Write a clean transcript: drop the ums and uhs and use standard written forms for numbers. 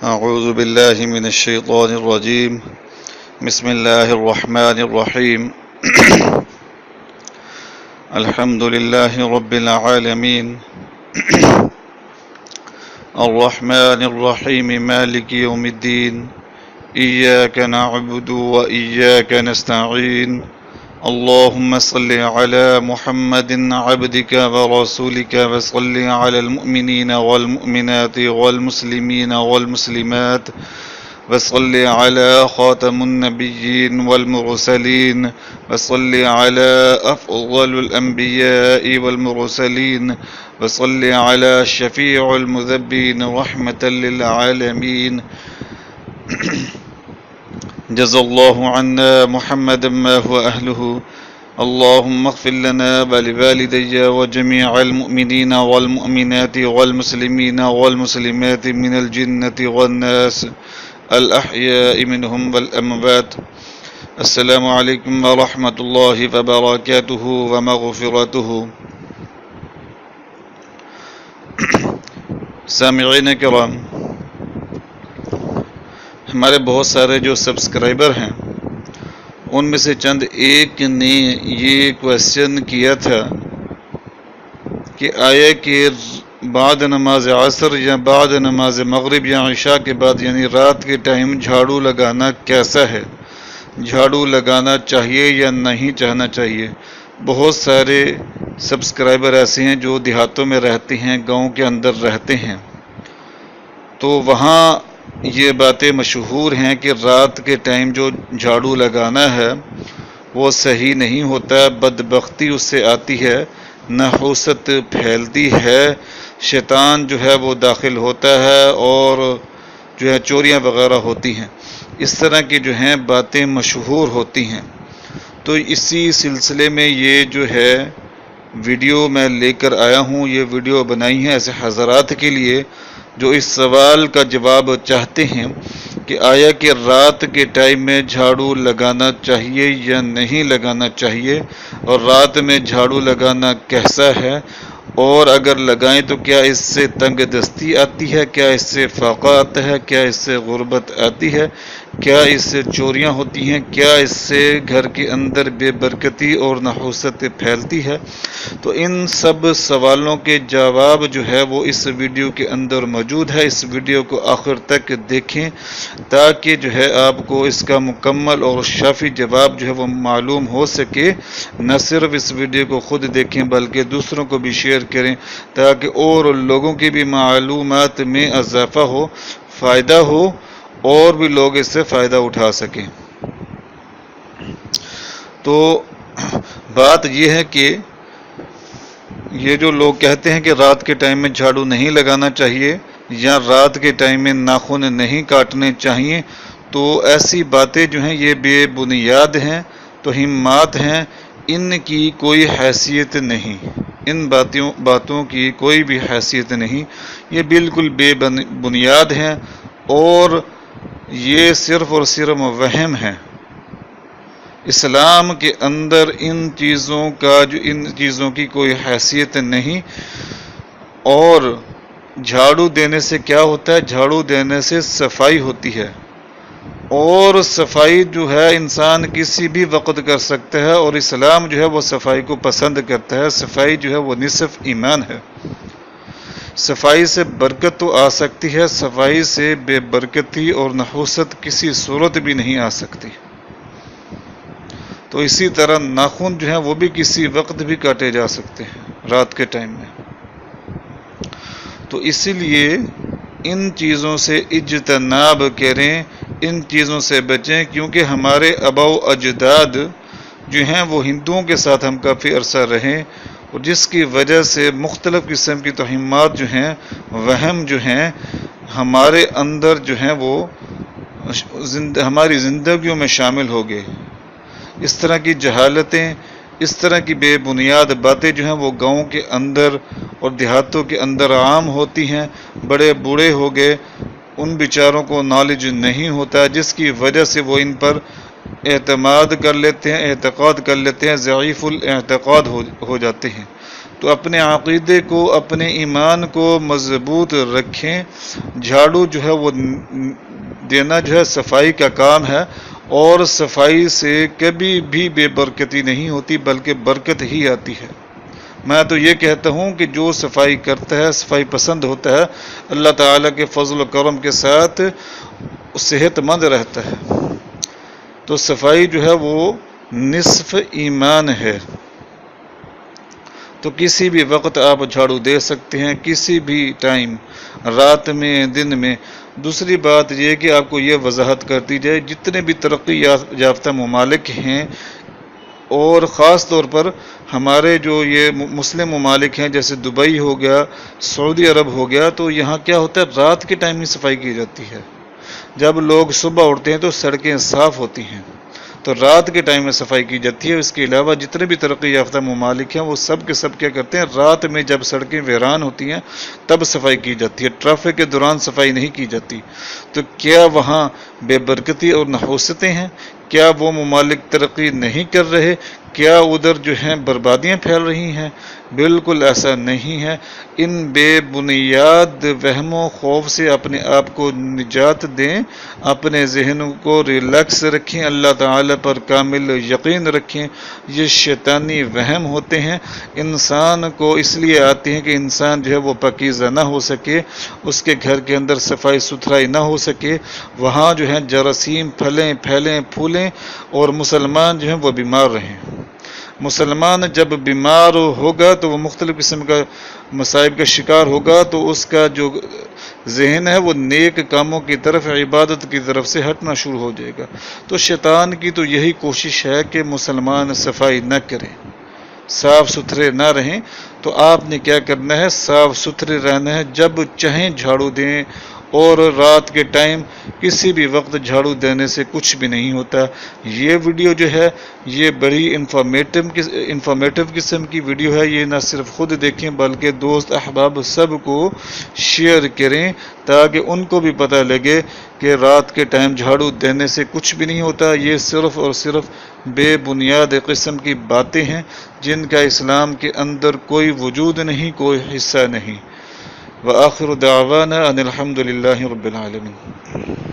أعوذ بالله من الشيطان الرجيم بسم الله الرحمن الرحيم الحمد لله رب العالمين الرحمن الرحيم مالك يوم الدين إياك نعبد وإياك نستعين اللهم صل على محمد عبدك ورسولك وصل على المؤمنين والمؤمنات والمسلمين والمسلمات وصل على خاتم النبيين والمرسلين وصل على أفضل الأنبياء والمرسلين وصل على شفيع المذنبين رحمة للعالمين جزا الله عنا محمدا ما هو أهله اللهم اغفر لنا ولوالدي وجميع المؤمنين والمؤمنات والمسلمين والمسلمات من الجنة والناس الأحياء منهم والأموات السلام علیکم ورحمۃ اللہ وبرکاتہ ومغفرتہ۔ سامعین کرام، ہمارے بہت سارے جو سبسکرائبر ہیں ان میں سے چند ایک نے یہ کویسچن کیا تھا کہ آیا کہ بعد نماز عصر یا بعد نماز مغرب یا عشاء کے بعد یعنی رات کے ٹائم جھاڑو لگانا کیسا ہے، جھاڑو لگانا چاہیے یا نہیں چاہنا چاہیے۔ بہت سارے سبسکرائبر ایسے ہیں جو دیہاتوں میں رہتے ہیں، گاؤں کے اندر رہتے ہیں، تو وہاں یہ باتیں مشہور ہیں کہ رات کے ٹائم جو جھاڑو لگانا ہے وہ صحیح نہیں ہوتا، بدبختی اس سے آتی ہے، نحوست پھیلتی ہے، شیطان جو ہے وہ داخل ہوتا ہے اور جو ہے چوریاں وغیرہ ہوتی ہیں، اس طرح کی جو ہیں باتیں مشہور ہوتی ہیں۔ تو اسی سلسلے میں یہ جو ہے ویڈیو میں لے کر آیا ہوں، یہ ویڈیو بنائی ہے ایسے حضرات کے لیے جو اس سوال کا جواب چاہتے ہیں کہ آیا کہ رات کے ٹائم میں جھاڑو لگانا چاہیے یا نہیں لگانا چاہیے، اور رات میں جھاڑو لگانا کیسا ہے، اور اگر لگائیں تو کیا اس سے تنگ دستی آتی ہے، کیا اس سے فاقہ آتا ہے، کیا اس سے غربت آتی ہے، کیا اس سے چوریاں ہوتی ہیں، کیا اس سے گھر کے اندر بے برکتی اور نحوست پھیلتی ہے۔ تو ان سب سوالوں کے جواب جو ہے وہ اس ویڈیو کے اندر موجود ہے۔ اس ویڈیو کو آخر تک دیکھیں تاکہ جو ہے آپ کو اس کا مکمل اور شافی جواب جو ہے وہ معلوم ہو سکے۔ نہ صرف اس ویڈیو کو خود دیکھیں بلکہ دوسروں کو بھی شیئر کریں تاکہ اور لوگوں کی بھی معلومات میں اضافہ ہو، فائدہ ہو اور بھی لوگ اس سے فائدہ اٹھا سکیں۔ تو بات یہ ہے کہ یہ جو لوگ کہتے ہیں کہ رات کے ٹائم میں جھاڑو نہیں لگانا چاہیے یا رات کے ٹائم میں ناخن نہیں کاٹنے چاہیے، تو ایسی باتیں جو ہیں یہ بے بنیاد ہیں، توہمات ہیں، ان کی کوئی حیثیت نہیں، ان باتوں کی کوئی بھی حیثیت نہیں، یہ بالکل بے بنیاد ہیں اور یہ صرف اور صرف وہم ہے۔ اسلام کے اندر ان چیزوں کی کوئی حیثیت نہیں۔ اور جھاڑو دینے سے کیا ہوتا ہے؟ جھاڑو دینے سے صفائی ہوتی ہے، اور صفائی جو ہے انسان کسی بھی وقت کر سکتا ہے، اور اسلام جو ہے وہ صفائی کو پسند کرتا ہے۔ صفائی جو ہے وہ نصف ایمان ہے۔ صفائی سے برکت تو آ سکتی ہے، صفائی سے بے برکتی اور نحوست کسی صورت بھی نہیں آ سکتی۔ تو اسی طرح ناخن جو ہیں وہ بھی کسی وقت بھی کاٹے جا سکتے ہیں رات کے ٹائم میں۔ تو اسی لیے ان چیزوں سے اجتناب کریں، ان چیزوں سے بچیں، کیونکہ ہمارے آباء و اجداد جو ہیں وہ ہندوؤں کے ساتھ ہم کافی عرصہ رہے، اور جس کی وجہ سے مختلف قسم کی توہمات جو ہیں، وہم جو ہیں ہمارے اندر جو ہیں وہ ہماری زندگیوں میں شامل ہو گئے۔ اس طرح کی جہالتیں، اس طرح کی بے بنیاد باتیں جو ہیں وہ گاؤں کے اندر اور دیہاتوں کے اندر عام ہوتی ہیں۔ بڑے بوڑھے ہو گئے، ان بیچاروں کو نالج نہیں ہوتا، جس کی وجہ سے وہ ان پر اعتماد کر لیتے ہیں، اعتقاد کر لیتے ہیں، ضعیف الاعتقاد ہو جاتے ہیں۔ تو اپنے عقیدے کو، اپنے ایمان کو مضبوط رکھیں۔ جھاڑو جو ہے وہ دینا جو ہے صفائی کا کام ہے، اور صفائی سے کبھی بھی بے برکتی نہیں ہوتی بلکہ برکت ہی آتی ہے۔ میں تو یہ کہتا ہوں کہ جو صفائی کرتا ہے، صفائی پسند ہوتا ہے، اللہ تعالیٰ کے فضل و کرم کے ساتھ صحت مند رہتا ہے۔ تو صفائی جو ہے وہ نصف ایمان ہے۔ تو کسی بھی وقت آپ جھاڑو دے سکتے ہیں، کسی بھی ٹائم، رات میں، دن میں۔ دوسری بات یہ کہ آپ کو یہ وضاحت کر دی جائے، جتنے بھی ترقی یافتہ ممالک ہیں، اور خاص طور پر ہمارے جو یہ مسلم ممالک ہیں، جیسے دبئی ہو گیا، سعودی عرب ہو گیا، تو یہاں کیا ہوتا ہے، رات کے ٹائم ہی صفائی کی جاتی ہے۔ جب لوگ صبح اٹھتے ہیں تو سڑکیں صاف ہوتی ہیں، تو رات کے ٹائم میں صفائی کی جاتی ہے۔ اس کے علاوہ جتنے بھی ترقی یافتہ ممالک ہیں، وہ سب کے سب کیا کرتے ہیں، رات میں جب سڑکیں ویران ہوتی ہیں تب صفائی کی جاتی ہے، ٹریفک کے دوران صفائی نہیں کی جاتی۔ تو کیا وہاں بے برکتی اور نحوستیں ہیں؟ کیا وہ ممالک ترقی نہیں کر رہے؟ کیا ادھر جو ہیں بربادیاں پھیل رہی ہیں؟ بالکل ایسا نہیں ہے۔ ان بے بنیاد وہم و خوف سے اپنے آپ کو نجات دیں، اپنے ذہن کو ریلیکس رکھیں، اللہ تعالیٰ پر کامل یقین رکھیں۔ یہ شیطانی وہم ہوتے ہیں، انسان کو اس لیے آتے ہیں کہ انسان جو ہے وہ پاکیزہ نہ ہو سکے، اس کے گھر کے اندر صفائی ستھرائی نہ ہو سکے، وہاں جو ہے جراثیم پھیلیں پھولیں، اور مسلمان جو ہیں وہ بیمار رہیں۔ مسلمان جب بیمار ہوگا تو وہ مختلف قسم کا مصائب کا شکار ہوگا، تو اس کا جو ذہن ہے وہ نیک کاموں کی طرف، عبادت کی طرف سے ہٹنا شروع ہو جائے گا۔ تو شیطان کی تو یہی کوشش ہے کہ مسلمان صفائی نہ کریں، صاف ستھرے نہ رہیں۔ تو آپ نے کیا کرنا ہے، صاف ستھرے رہنا ہے، جب چاہیں جھاڑو دیں، اور رات کے ٹائم کسی بھی وقت جھاڑو دینے سے کچھ بھی نہیں ہوتا۔ یہ ویڈیو جو ہے یہ بڑی انفارمیٹو قسم کی ویڈیو ہے۔ یہ نہ صرف خود دیکھیں بلکہ دوست احباب سب کو شیئر کریں، تاکہ ان کو بھی پتہ لگے کہ رات کے ٹائم جھاڑو دینے سے کچھ بھی نہیں ہوتا۔ یہ صرف اور صرف بے بنیاد قسم کی باتیں ہیں، جن کا اسلام کے اندر کوئی وجود نہیں، کوئی حصہ نہیں۔ وآخر دعوانا ان الحمد للہ رب العالمین۔